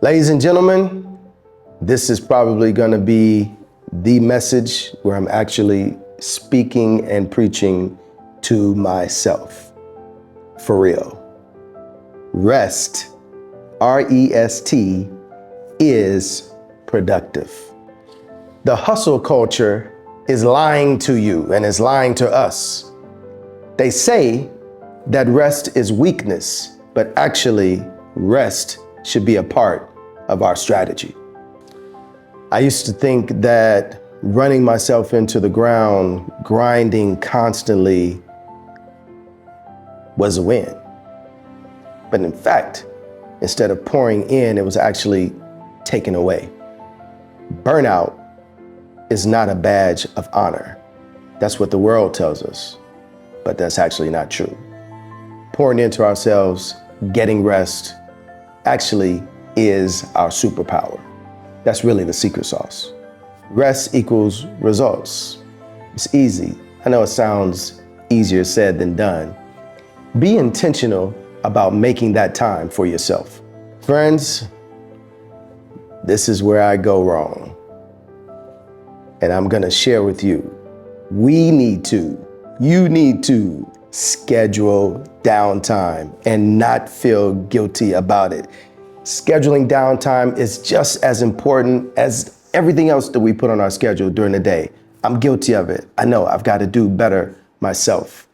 Ladies and gentlemen, this is probably going to be the message where I'm actually speaking and preaching to myself. For real. Rest, R-E-S-T, is productive. The hustle culture is lying to you and is lying to us. They say that rest is weakness, but actually rest should be a part of our strategy. I used to think that running myself into the ground, grinding constantly, was a win. But in fact, instead of pouring in, it was actually taken away. Burnout is not a badge of honor. That's what the world tells us, but that's actually not true. Pouring into ourselves, getting rest, actually is our superpower. That's really the secret sauce. Rest equals results. It's easy. I know it sounds easier said than done. Be intentional about making that time for yourself. Friends, this is where I go wrong. And I'm gonna share with you. You need to schedule downtime and not feel guilty about it. Scheduling downtime is just as important as everything else that we put on our schedule during the day. I'm guilty of it. I know I've got to do better myself.